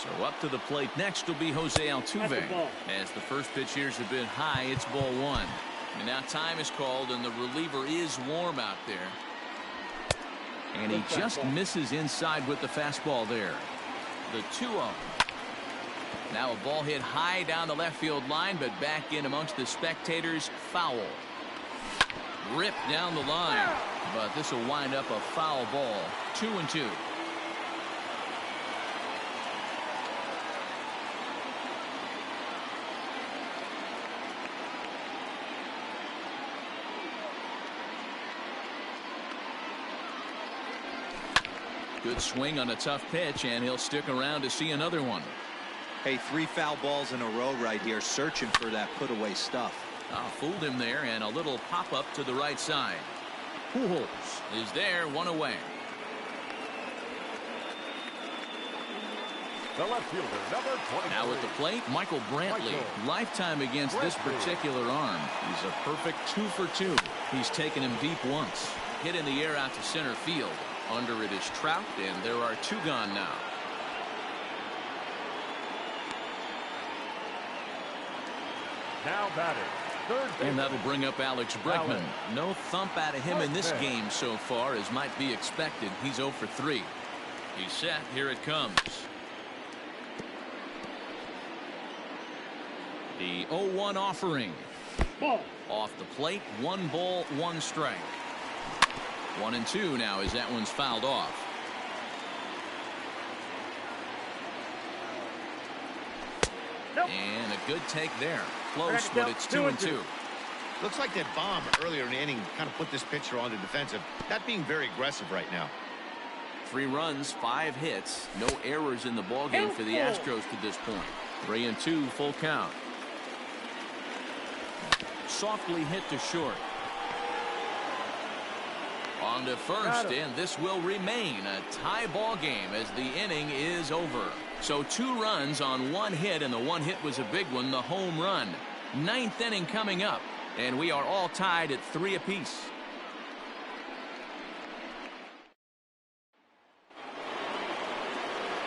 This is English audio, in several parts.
So up to the plate next will be Jose Altuve. As the first pitch here's a bit high, it's ball one. And now time is called, and the reliever is warm out there. And he just misses inside with the fastball there. The 2-0. Now a ball hit high down the left field line, but back in amongst the spectators. Foul. Ripped down the line. But this will wind up a foul ball. 2-2. Good swing on a tough pitch, and he'll stick around to see another one. Hey, 3 foul balls in a row right here, searching for that put-away stuff. Fooled him there, and a little pop-up to the right side. Pujols is there, 1 away. The left fielder, number 23. Now at the plate, Michael Brantley. Lifetime against this particular arm. He's a perfect 2 for 2. He's taken him deep once. Hit in the air out to center field. Under it is Trout, and there are 2 gone now. Now batting. Third baseman. And that'll bring up Alex Bregman. No thump out of him in this game so far, as might be expected. He's 0 for 3. He's set. Here it comes. The 0-1 offering. Ball. Off the plate, 1 ball, 1 strike. 1-2 now as that one's fouled off. Nope. And a good take there. Close, but it's 2-2. Looks like that bomb earlier in the inning kind of put this pitcher on the defensive. Not being very aggressive right now. 3 runs, 5 hits. No errors in the ballgame for the Astros to this point. 3-2, full count. Softly hit to short. On to first, and this will remain a tie ball game as the inning is over. So 2 runs on 1 hit, and the 1 hit was a big one, the home run. 9th inning coming up, and we are all tied at 3 apiece.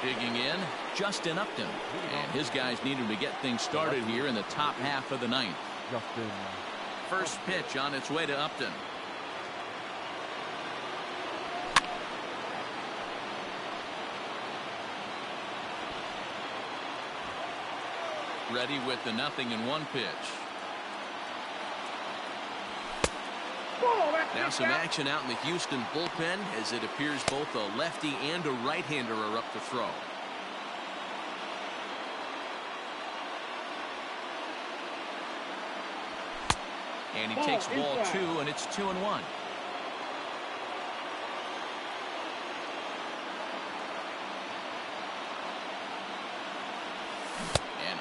Digging in, Justin Upton, and his guys need him to get things started here in the top half of the 9th. First pitch on its way to Upton. Ready with the 0-1 pitch. Now some action out in the Houston bullpen, as it appears both a lefty and a right-hander are up to throw. And he takes ball 2, and it's 2-1.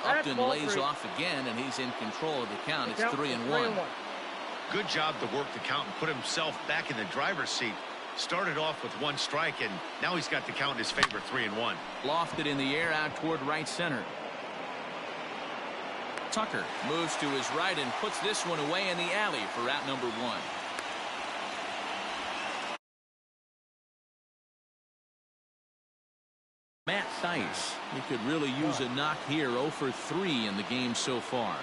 Upton lays off again, and he's in control of the count. It's 3-1. Good job to work the count and put himself back in the driver's seat. Started off with 1 strike, and now he's got the count in his favor, 3-1. Lofted in the air out toward right center. Tucker moves to his right and puts this one away in the alley for out number 1. Matt Thaiss, he could really use a knock here. 0 for 3 in the game so far.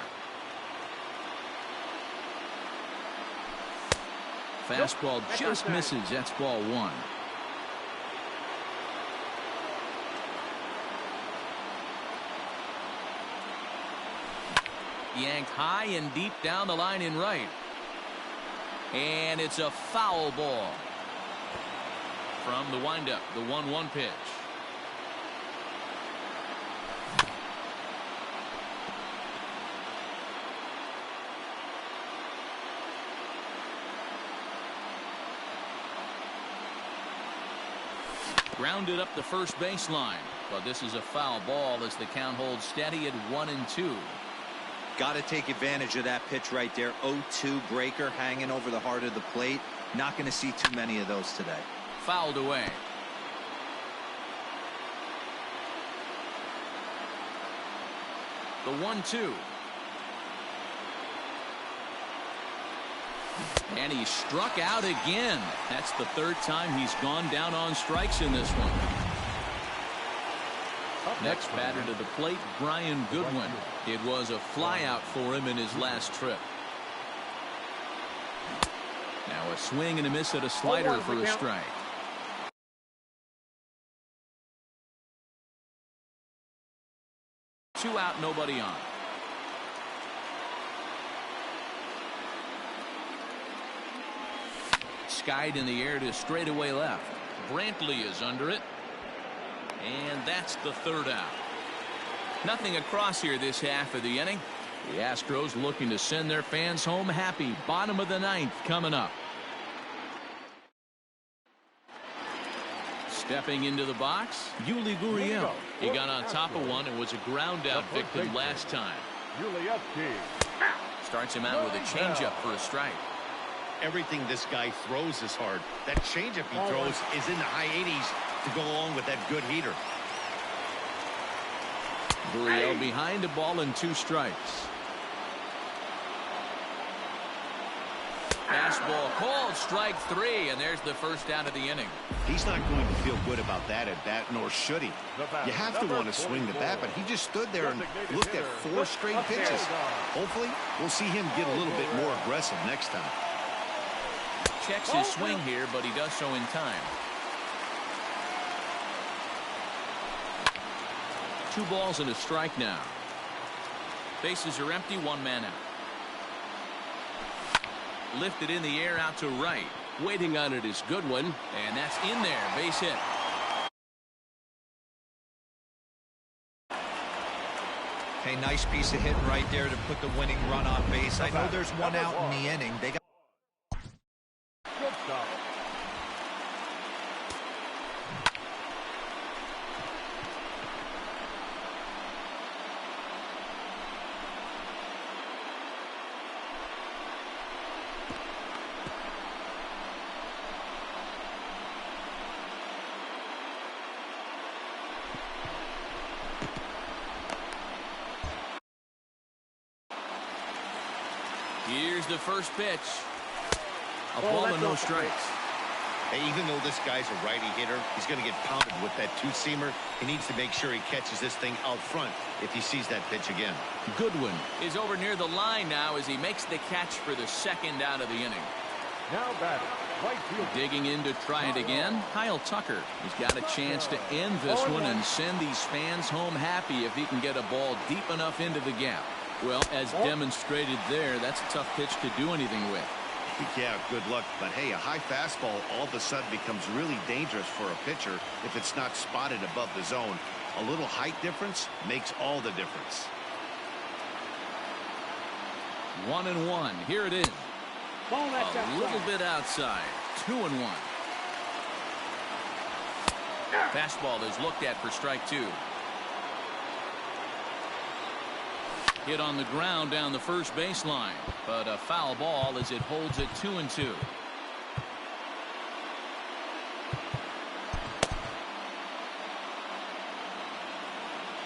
Fastball just misses. That's ball 1. Yanked high and deep down the line in right. And it's a foul ball. From the windup, the 1-1 pitch. Grounded up the first baseline, but this is a foul ball as the count holds steady at 1-2. Got to take advantage of that pitch right there. 0-2 breaker hanging over the heart of the plate. Not going to see too many of those today. Fouled away. The 1-2. And he struck out again. That's the 3rd time he's gone down on strikes in this one. Next batter to the plate, Brian Goodwin. It was a flyout for him in his last trip. Now a swing and a miss at a slider for a strike. Two out, nobody on. Skied in the air to straightaway left. Brantley is under it. And that's the third out. Nothing across here this half of the inning. The Astros looking to send their fans home happy. Bottom of the ninth coming up. Stepping into the box, Yuli Gurriel. He got on top of one and was a ground out victim last time. Starts him out with a changeup for a strike. Everything this guy throws is hard. That changeup he throws is in the high 80s to go along with that good heater. Gurriel behind a ball and 2 strikes. Fastball called, strike 3, and there's the first out of the inning. He's not going to feel good about that at bat, nor should he. You have to want to swing the bat, but he just stood there and looked at 4 straight pitches. Hopefully, we'll see him get a little bit more aggressive next time. Checks his swing here, but he does so in time. 2 balls and a strike now. Bases are empty, 1 man out. Lifted in the air out to right. Waiting on it is Goodwin, and that's in there. Base hit. Hey, nice piece of hitting right there to put the winning run on base. I know there's 1 out in the inning. They got Good stop. Here's the first pitch. A ball and no strikes. Hey, even though this guy's a righty hitter, he's going to get pounded with that 2-seamer. He needs to make sure he catches this thing out front if he sees that pitch again. Goodwin is over near the line now as he makes the catch for the second out of the inning. Now batting, right field. Digging in to try it again, Kyle Tucker. He's got a chance to end this one and send these fans home happy if he can get a ball deep enough into the gap. Well, as demonstrated there, that's a tough pitch to do anything with. Yeah, good luck. But hey, a high fastball all of a sudden becomes really dangerous for a pitcher if it's not spotted above the zone. A little height difference makes all the difference. 1-1. Here it is. A little bit outside. 2-1. Fastball is looked at for strike 2. Hit on the ground down the first baseline, but a foul ball as it holds it 2-2.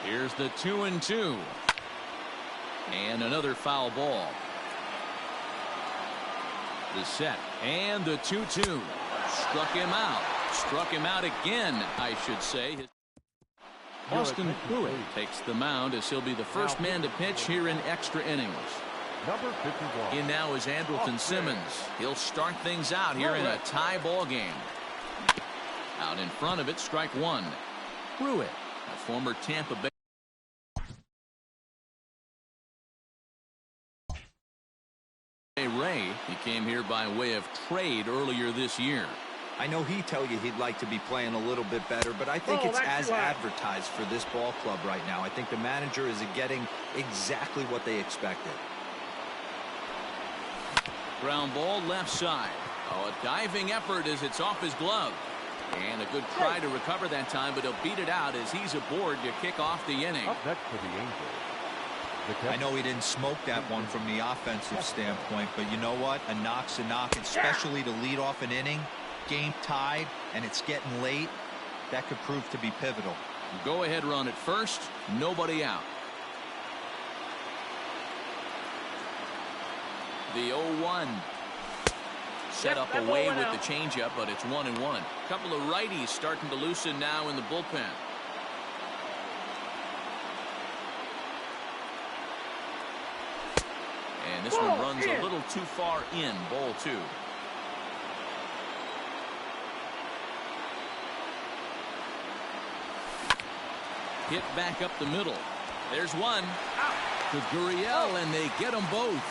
Here's the 2-2. And another foul ball. The set and the 2-2. Struck him out. Struck him out again, I should say. Austin Pruitt takes the mound as he'll be the first man to pitch here in extra innings. Number 51. In now is Andrelton Simmons. He'll start things out here in a tie ball game. Out in front of it, strike 1. Pruitt, a former Tampa Bay Ray. He came here by way of trade earlier this year. I know he'd tell you he'd like to be playing a little bit better, but I think it's as advertised for this ball club right now. I think the manager is getting exactly what they expected. Ground ball left side. Oh, a diving effort as it's off his glove. And a good try to recover that time, but he'll beat it out as he's aboard to kick off the inning. Up next for the Angels. I know he didn't smoke that one from the offensive standpoint, but you know what? A knock's a knock, especially to lead off an inning. Game tied, and it's getting late. That could prove to be pivotal. Go ahead run at first. Nobody out. The 0-1. Set up away with the changeup, but it's 1-1. Couple of righties starting to loosen now in the bullpen. This one runs a little too far in. Ball 2. Hit back up the middle. There's one. To Gurriel, and they get them both.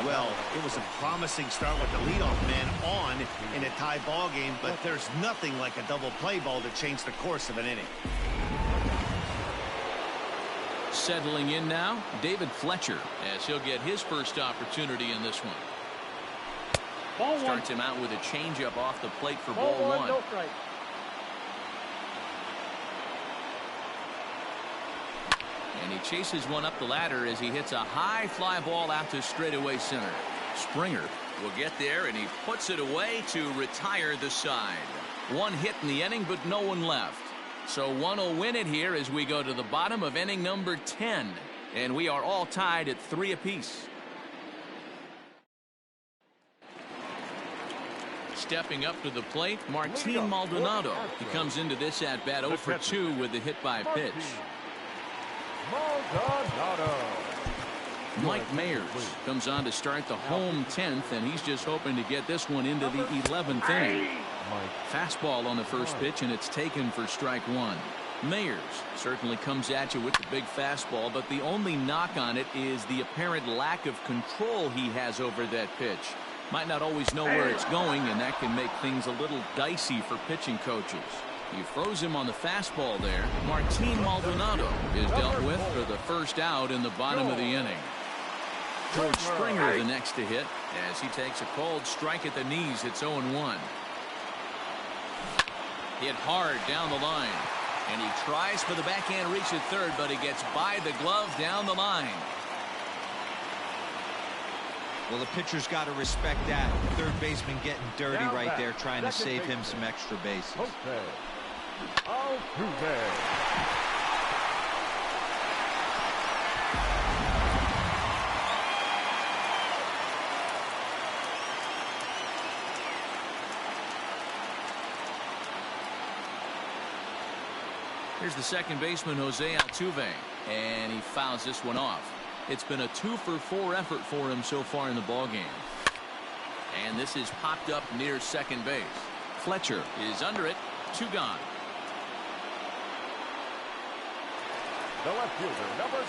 Well, it was a promising start with the leadoff man on in a tie ball game, but there's nothing like a double play ball to change the course of an inning. Settling in now, David Fletcher, as he'll get his first opportunity in this one. Starts him out with a changeup off the plate for ball 1. No strike. And he chases one up the ladder as he hits a high fly ball out to straightaway center. Springer will get there, and he puts it away to retire the side. One hit in the inning, but no one left. So one will win it here as we go to the bottom of inning number 10. And we are all tied at 3 apiece. Stepping up to the plate, Martin Maldonado. He comes into this at bat 0 for 2 with the hit by pitch. Maldonado. Mike Mayers comes on to start the home 10th, and he's just hoping to get this one into the 11th inning. Fastball on the first pitch, and it's taken for strike 1. Mayers certainly comes at you with the big fastball, but the only knock on it is the apparent lack of control he has over that pitch. Might not always know where it's going, and that can make things a little dicey for pitching coaches. He throws him on the fastball there. Martin Maldonado is dealt with for the first out in the bottom of the inning. George Springer the next to hit as he takes a cold strike at the knees. It's 0-1. Hit hard down the line, and he tries for the backhand reach at third, but he gets by the glove down the line. Well, the pitcher's got to respect that. Third baseman getting dirty right there, trying to save him some extra bases. Here's the second baseman, Jose Altuve, and he fouls this one off. It's been a 2 for 4 effort for him so far in the ballgame. And this is popped up near second base. Fletcher is under it. 2 gone.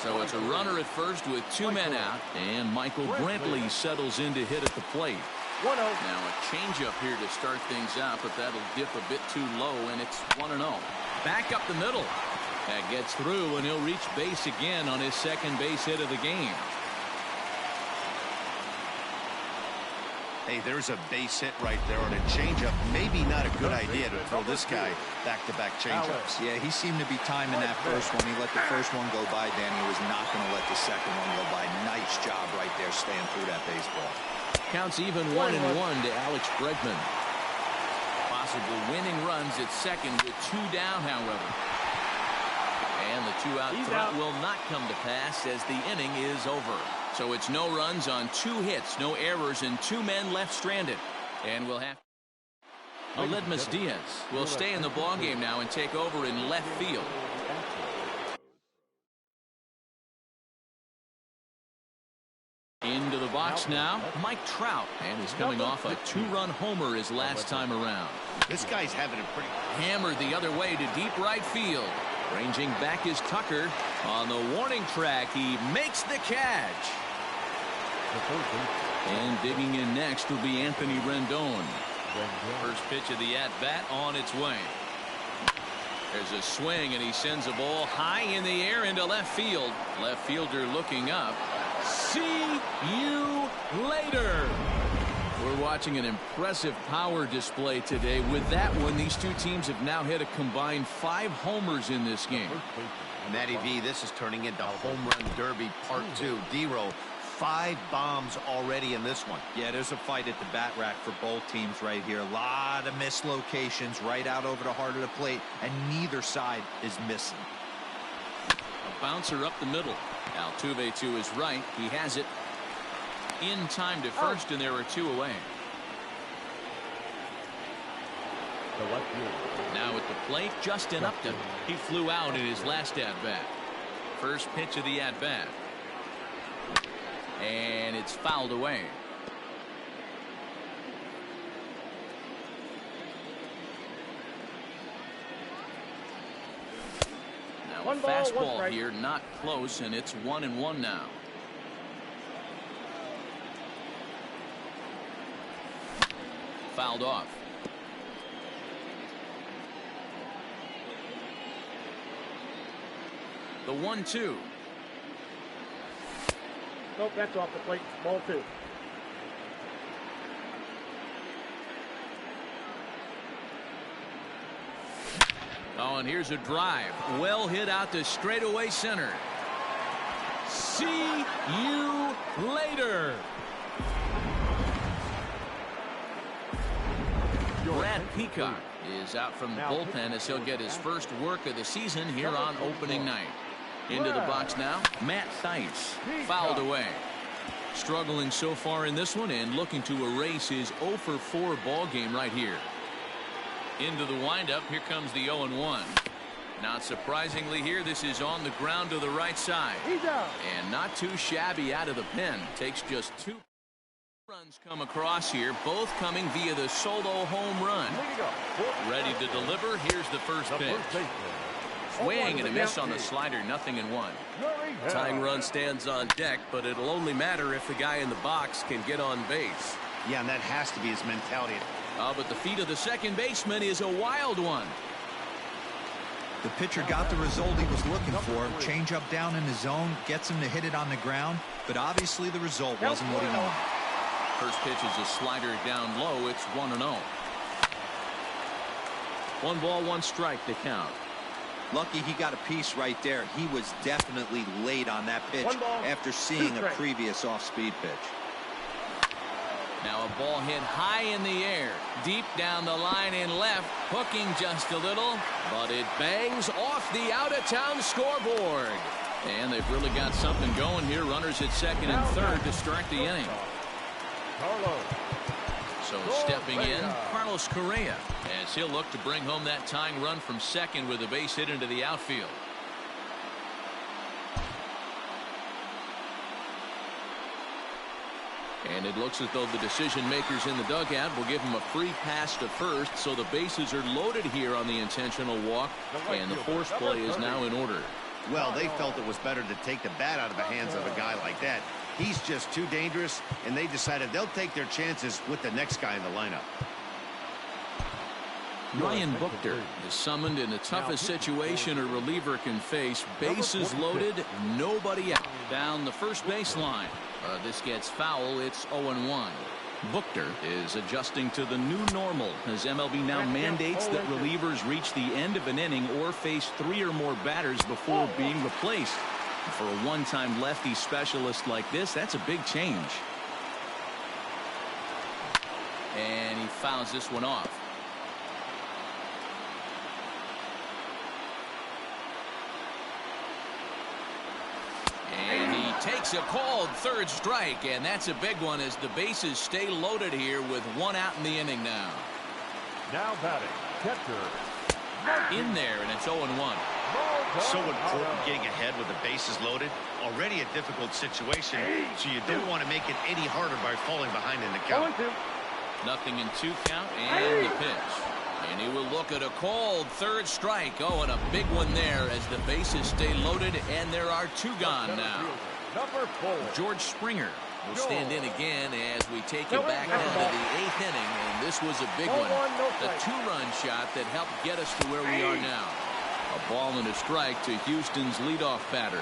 So it's a runner at first with 2 men out, and Michael Brantley settles in to hit at the plate. Now a changeup here to start things out, but that'll dip a bit too low, and it's 1-0. Back up the middle. That gets through, and he'll reach base again on his second base hit of the game. Hey, there's a base hit right there on a changeup. Maybe not a good idea to throw this guy back-to-back changeups. Yeah, he seemed to be timing that first one. He let the first one go by. Danny was not going to let the second one go by. Nice job right there staying through that baseball. Counts even 1-1 to Alex Bregman. Possible winning runs at second with 2 down, however. And the 2-out threat will not come to pass as the inning is over. So it's no runs on 2 hits, no errors, and 2 men left stranded. And we'll have Aledmus Diaz will stay in the ballgame now and take over in left field. Into the box now, Mike Trout, and he's coming off a 2-run homer his last time around. This guy's having a pretty... Hammered the other way to deep right field. Ranging back is Tucker. On the warning track, he makes the catch. And digging in next will be Anthony Rendon. First pitch of the at-bat on its way. There's a swing, and he sends a ball high in the air into left field. Left fielder looking up. See you later. We're watching an impressive power display today. With that one, these 2 teams have now hit a combined 5 homers in this game. Matty V, this is turning into home run derby part 2. D-Row, 5 bombs already in this one. Yeah, there's a fight at the bat rack for both teams right here. A lot of missed locations right out over the heart of the plate, and neither side is missing. A bouncer up the middle. Altuve to his right. He has it in time to first, and there are 2 away. Now at the plate, Justin Upton. He flew out in his last at-bat. First pitch of the at-bat. And it's fouled away. Now a fastball here, not close, and it's 1-1 now. Fouled off. The 1-2. Nope, that's off the plate. Ball 2. Oh, and here's a drive. Well hit out to straightaway center. See you later. Brad Peacock is out from the bullpen as he'll get his first work of the season here on opening night. Into the box now, Matt Theis, fouled away. Struggling so far in this one and looking to erase his 0-for-4 ball game right here. Into the windup, here comes the 0-1. Not surprisingly here, this is on the ground to the right side. And not too shabby out of the pen. Takes just 2 runs come across here, both coming via the solo home run. Ready to deliver, here's the first pitch. Swing and a miss on the slider, 0-1. Tying run stands on deck, but it'll only matter if the guy in the box can get on base. Yeah, and that has to be his mentality. But the feet of the second baseman is a wild one. The pitcher got the result he was looking for. Change up down in the zone, gets him to hit it on the ground, but obviously the result wasn't what he wanted. First pitch is a slider down low. It's 1-0. 1 ball, 1 strike to count. Lucky he got a piece right there. He was definitely late on that pitch after seeing a previous off-speed pitch. Now a ball hit high in the air, deep down the line in left, hooking just a little, but it bangs off the out-of-town scoreboard. And they've really got something going here. Runners at second and third to start the inning. So stepping in, Carlos Correa, as he'll look to bring home that tying run from second with a base hit into the outfield. And it looks as though the decision makers in the dugout will give him a free pass to first, so the bases are loaded here on the intentional walk, and the force play is now in order. Well, they felt it was better to take the bat out of the hands of a guy like that. He's just too dangerous, and they decided they'll take their chances with the next guy in the lineup. Ryan Buchter is summoned in the toughest situation a reliever can face. Bases loaded, nobody out. Down the first baseline. This gets foul. It's 0-1. Buchter is adjusting to the new normal as MLB now mandates that relievers reach the end of an inning or face 3 or more batters before being replaced. For a one-time lefty specialist like this, that's a big change. And he fouls this one off. And he takes a called third strike, and that's a big one as the bases stay loaded here with 1 out in the inning now. Now batting, catcher. In there, and it's 0-1. So important getting ahead with the bases loaded. Already a difficult situation, so you don't want to make it any harder by falling behind in the count. 0-2 count, and the pitch. And he will look at a called third strike. Oh, and a big one there as the bases stay loaded, and there are 2 gone now. Number 4. George Springer will stand in again as we take it back into the 8th inning, and this was a big one. The 2-run shot that helped get us to where we are now. A ball and a strike to Houston's leadoff batter.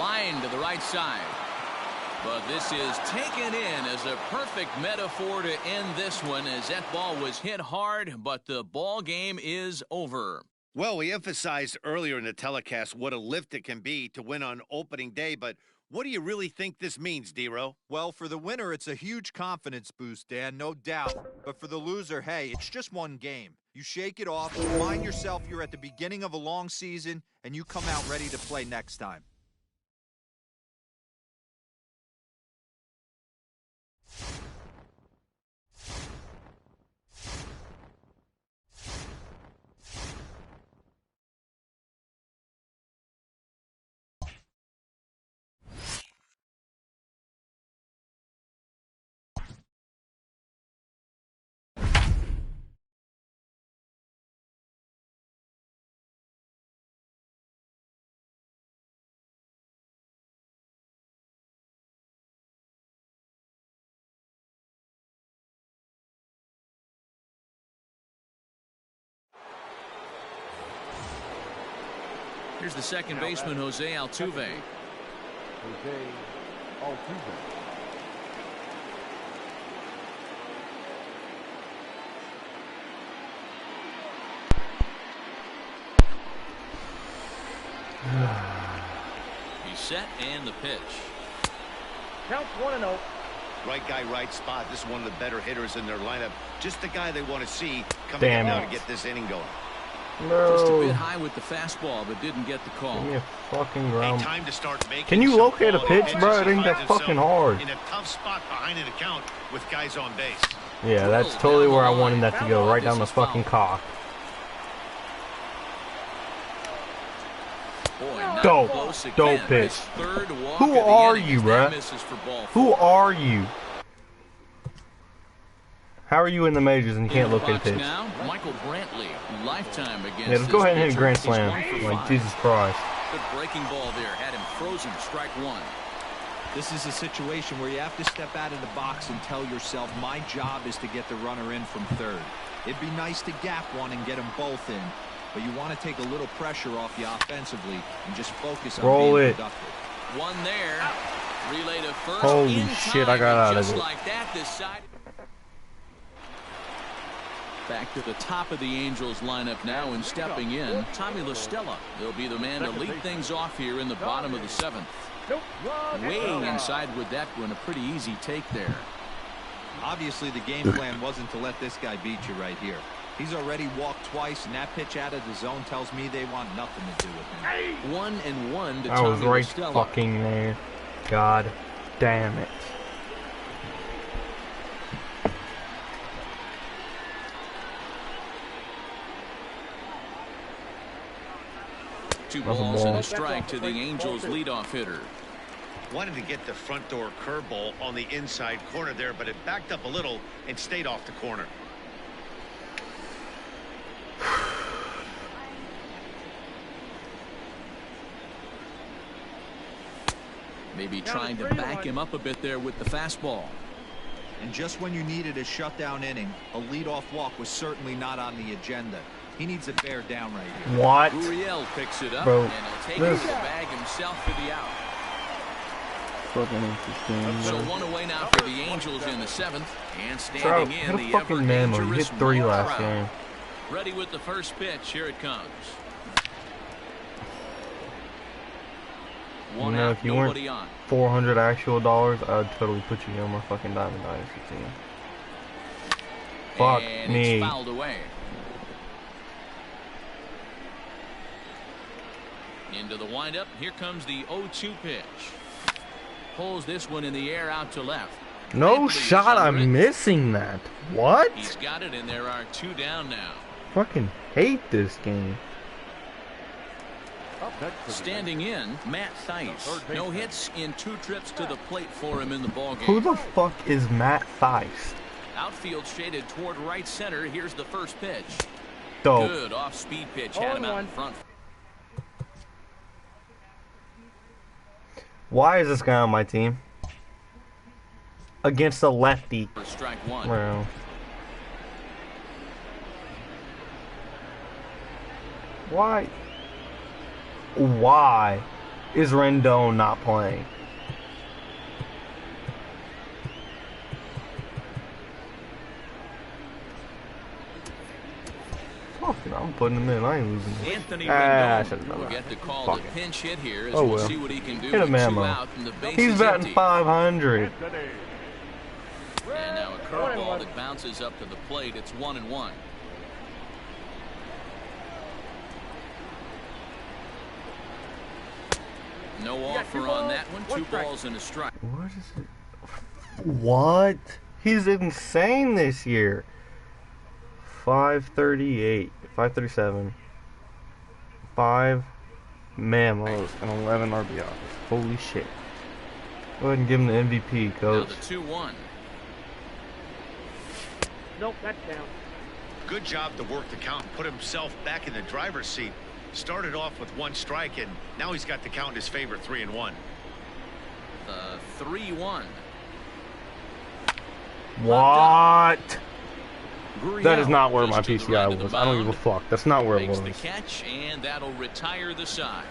Line to the right side. But this is taken in as a perfect metaphor to end this one, as that ball was hit hard, but the ball game is over. Well, we emphasized earlier in the telecast what a lift it can be to win on opening day, but what do you really think this means, D-Row? Well, for the winner, it's a huge confidence boost, Dan, no doubt. But for the loser, hey, it's just one game. You shake it off, remind yourself you're at the beginning of a long season, and you come out ready to play next time. Here's the second baseman, Jose Altuve. Jose Altuve. He's set and the pitch. Count 1-0. Right guy, right spot. This is one of the better hitters in their lineup. Just the guy they want to see coming in now to get this inning going. Just a bit No. high with the fastball, but didn't get the call. Give me a fucking Hey, ground. time to start making Can you some locate a quality pitch, pitches. bro? It He ain't that finds fucking himself hard. in a tough spot behind an account with guys on base. Yeah, that's totally where I wanted that to go. Right down the fucking cock. Boy, not Dope. close again. Dope pitch. His third walk Who of the are inning you, as that bruh? misses for ball Who four. are you? How are you in the majors and you can't In the locate a box pitch? now, Michael Brantley, lifetime against Yeah, let's go this ahead and hit a pitcher. grand He's slam. 1 for Like, 5. Jesus Christ. Good breaking ball there, had him frozen. Strike one. This is a situation where you have to step out of the box and tell yourself, my job is to get the runner in from third. It'd be nice to gap one and get them both in, but you want to take a little pressure off you offensively and just focus on Roll being it. productive. One there. Relay to first. Holy in shit, time, I got out of just it. like that, this side. Back to the top of the Angels lineup now, and stepping in, Tommy La Stella. He'll be the man to lead things off here in the bottom of the 7th. Way inside with that one, a pretty easy take there. Obviously, the game plan wasn't to let this guy beat you right here. He's already walked twice, and that pitch out of the zone tells me they want nothing to do with him. 1-1 to I was Tommy La right Stella. fucking there. God damn it. Two That's a balls and ball. a strike to the Angels leadoff hitter. Wanted to get the front door curveball on the inside corner there, but it backed up a little and stayed off the corner. Maybe trying to back him up a bit there with the fastball. And just when you needed a shutdown inning, a leadoff walk was certainly not on the agenda. He needs to bear down right here. What? Gurriel picks it up, Bro, and he'll take this- it to the bag himself for the out. Fucking interesting. So one away now for the Angels in the 7th, and Trout, standing hit in a the fucking memo. You hit ever-dangerous 3 Mike last Trout. game. Ready with the first pitch. Here it comes. One You know, out, if you nobody weren't on. 400 actual dollars, I'd totally put you on my fucking Diamond Dynasty team. Fuck And me. it's fouled away. Into the windup. Here comes the 0-2 pitch. Pulls this one in the air out to left. No Brantley is shot, under it. I'm missing that. What? He's got it, and there are 2 down now. Fucking hate this game. Up next for the Standing in, Matt Theis. No hits in 2 trips to the plate for him in the ballgame. Who the fuck is Matt Theis? Outfield shaded toward right center. Here's the first pitch. Dope. Good off-speed pitch. Had him out in front. Why is this guy on my team? Against a lefty. For strike one. Bro. Why? Why is Rendon not playing? Fuck it, I'm putting him in. I ain't losing this. Anthony I should've Rendon done will that. get the call Fuck to it. pinch hit here as Oh we'll well. see what he can do Hit a with 2 memo. out and the base He's is batting empty. 500. Anthony. And now a curveball that bounces up to the plate. It's 1-1. No offer on that one. 2 balls and a strike. What is it? What? He's insane this year. 538, 537, 5 memos, and 11 RBIs. Holy shit. Go ahead and give him the MVP, Now coach. the 2-1. Nope, that's down. Good job to work the count and put himself back in the driver's seat. Started off with 1 strike, and now he's got the count in his favor, 3-1. The 3-1. What? That is not where my PCI was. I don't give a fuck. That's not where it was. Makes the catch, and that'll retire the side.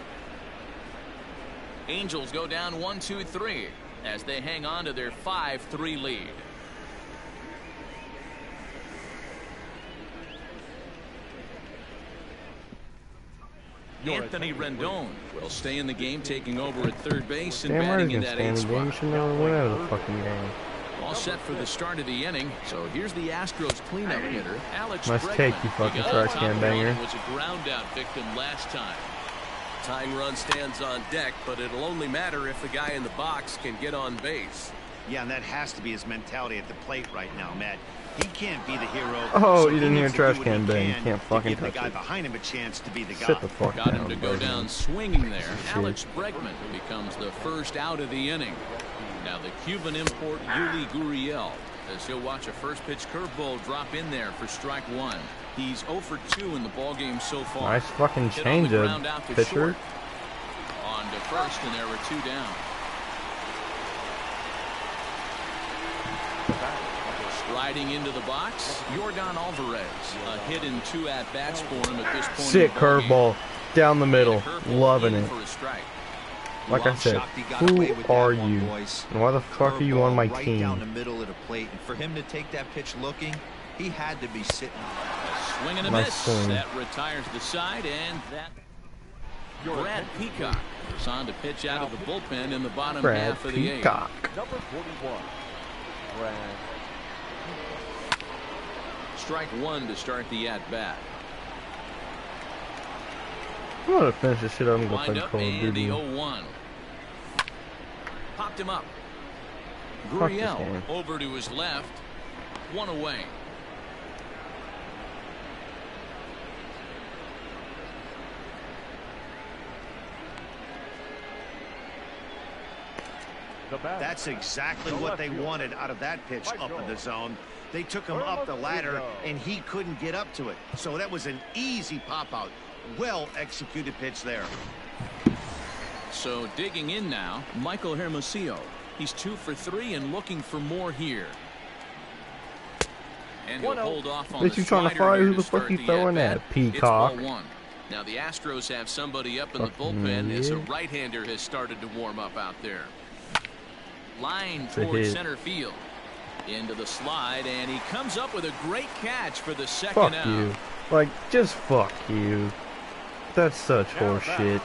Angels go down 1-2-3 as they hang on to their 5-3 lead. Anthony Rendon will stay in the game, taking over at third base and batting in that 8th spot. You should never win out of the fucking game. All set for the start of the inning. So here's the Astros cleanup hitter, Alex Nice Bregman. take, you fucking trash can banger. Was a ground out victim last time. Tying run stands on deck, but it'll only matter if the guy in the box can get on base. Yeah, and that has to be his mentality at the plate right now, Matt. He can't be the hero. Oh, so you he didn't hear needs to trash do what can he bang. can Can't fucking to give the touch guy it. behind him a chance to be the guy. Sit the fuck Got down. him to go down swinging there. Alex Bregman becomes the first out of the inning. Now the Cuban import Yuli Gurriel, as he'll watch a first pitch curveball drop in there for strike one. He's 0 for 2 in the ballgame so far. Nice fucking Hit on the change ground out up, to pitcher. short. On to first, and there were 2 down. Striding into the box, Yordan Alvarez. A hit in 2 at-bats for him at this point. Sick curveball down the middle. Loving it. For a strike. Like I said, who are you? And why the fuck are you on my right team? down the middle of the plate, and for him to take that pitch looking, he had to be sitting. A swing and a Nice miss. swing. That retires the side, and that. Brad Peacock is on to pitch out of the bullpen in the bottom Brad half of the 8th. Peacock. Number 41. Brad. Strike one to start the at-bat. I'm gonna finish this shit up and go Wind play up Call of and the Duty. 0-1. Popped him up. Fuck this Gurriel game. over to his left. 1 away. That's exactly what they wanted out of that pitch up in the zone. They took him up the ladder, and he couldn't get up to it. So that was an easy pop-out. Well executed pitch there. So digging in now, Michael Hermosillo. He's 2 for 3 and looking for more here. And he'll hold off on Bitch, the you trying to slider fire? here Who the to fuck start you the throwing at-bat. at, Peacock? It's ball 1. Now the Astros have somebody up in the Fucking bullpen as a yeah. right-hander has started to warm up out there. Line a towards hit. center field. Into the slide, and he comes up with a great catch for the second Fuck out. you. Like, just fuck you. That's such horseshit.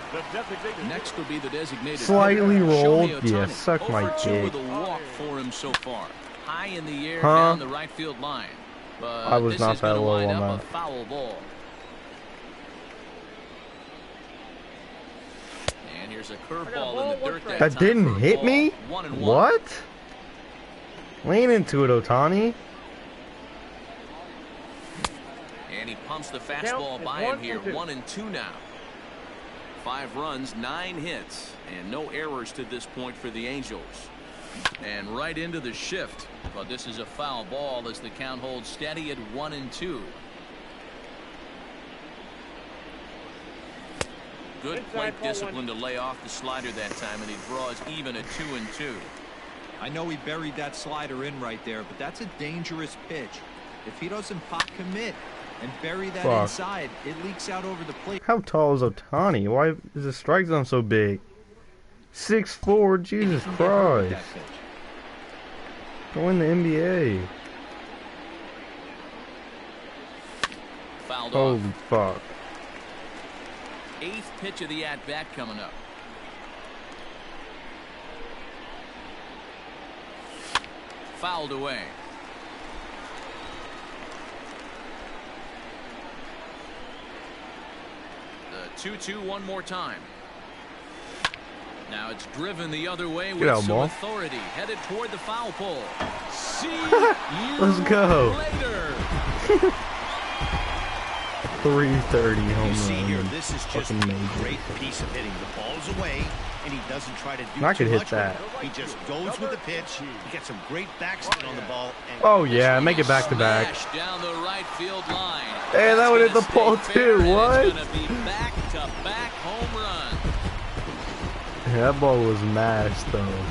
Next will be the designated Slightly hitter, rolled? Shohei Yeah, Ohtani. suck my 0 for 2 dick. with a walk for him so far. High in the air Huh? down the right field line. But I was this not is that gonna low wind on up that. a foul ball. And here's a curveball in the dirt that That time didn't for a hit ball. me? 1-1. What? Lean into it, Ohtani. And he pumps the fastball by him here. 1-2 now. 5 runs, 9 hits, and no errors to this point for the Angels. And right into the shift. But this is a foul ball as the count holds steady at 1-2. Good plate discipline to lay off the slider that time, and he draws even at 2-2. I know he buried that slider in right there, but that's a dangerous pitch. If he doesn't pop commit and bury that Fuck. inside, it leaks out over the plate. How tall is Ohtani? Why is the strike zone so big? 6'4", Jesus He can get hurt with Christ. that pitch. Go in the NBA. Fouled Holy off. fuck. 8th pitch of the at-bat coming up. Fouled away. The 2-2 one more time. Now it's driven the other way with out, some ball. authority, headed toward the foul pole. See you Let's go. later. 330 home You see here, run. this is just a Fucking amazing. great piece of hitting. The ball's away, and he doesn't try to do I too could hit much that. with it. He just goes with the pitch. He gets some great backspin on the ball. And Oh yeah, make it back to back. Smash down the right field line. Hey, that would hit the It's pole gonna stay fair, too, and what? It's gonna be back-to-back home run. That ball was mashed though.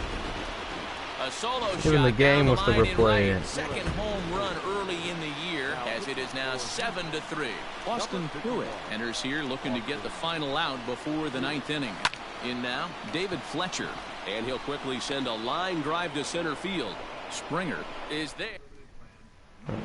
A A solo Even shot the game down was to line in replay right. it. Second home run early in the year, as it is now 7-3. Austin Pruitt enters here looking to get the final out before the 9th inning. In now, David Fletcher, and he'll quickly send a line drive to center field. Springer is there.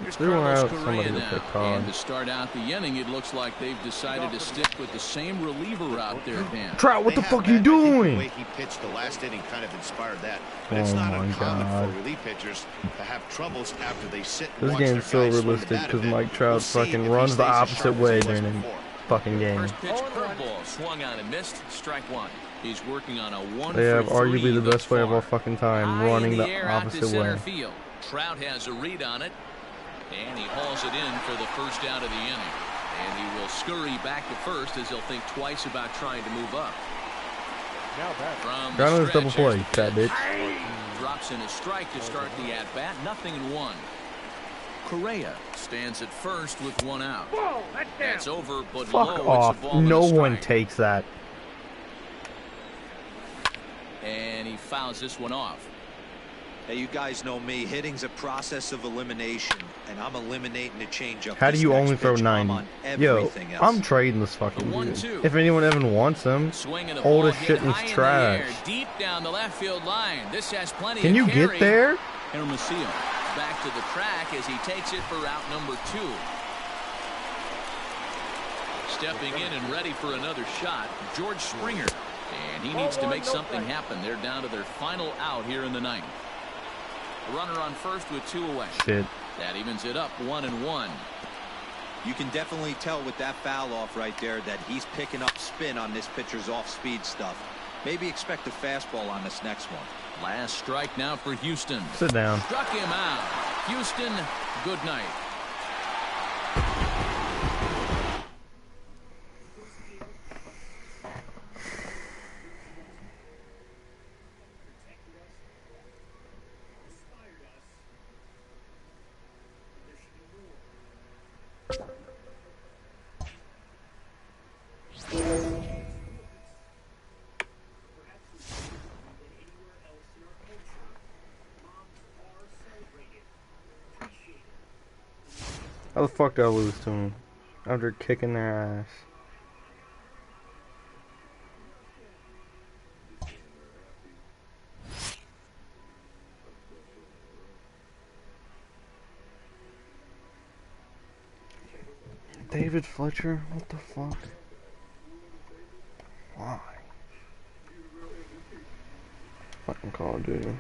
Here's 3 more Carlos out, Correa somebody will now. pick Todd. And to start out the inning, it looks like they've decided to stick with the same reliever out there, Dan. Trout, what the They have fuck you that. I think the doing? way he pitched the last inning kind of inspired that. But it's Oh not my uncommon God. for relief pitchers to have troubles after they sit and This watch game's so their guys swing the realistic bat a because bit. Mike Trout We'll see fucking if he runs the stays as opposite sharp as way he was during the before. fucking game. First pitch curveball swung on and missed. Strike one. He's working on a 1 They have for 3 arguably the thus best way of all far. fucking time, High running in the air out to opposite center way. field. Trout has a read on it, and he hauls it in for the first out of the inning. And he will scurry back to first as he'll think twice about trying to move up. From Got the another double stretch, play, there's the fat pitch. bitch. Drops in a strike to start the at-bat. 0-1. Correa stands at first with 1 out. Whoa, that's down. That's over, but Fuck low. off. It's a ball and a No one strike. takes that. And he fouls this one off. Hey, you guys know me. Hitting's a process of elimination, and I'm eliminating the changeup. How do this you next only throw pitch. 90? I'm on Yo, everything else. I'm trading this fucking The dude. 1-2. If anyone even wants him, Swing and a old ball as shit hit and high he's in the air, trash. deep down the left field line. This has plenty Can of you carry. get there? Hermosillo back to the track as he takes it for route number 2. Stepping in and ready for another shot, George Springer. And he needs to make something happen. They're down to their final out here in the 9th. The runner on first with 2 away. Shit. That evens it up 1-1. You can definitely tell with that foul off right there that he's picking up spin on this pitcher's off-speed stuff. Maybe expect a fastball on this next one. Last strike now for Houston. Sit down. Struck him out. Houston, good night. How the fuck did I lose to him? After kicking their ass. David Fletcher? What the fuck? Why? Fucking Call of Duty.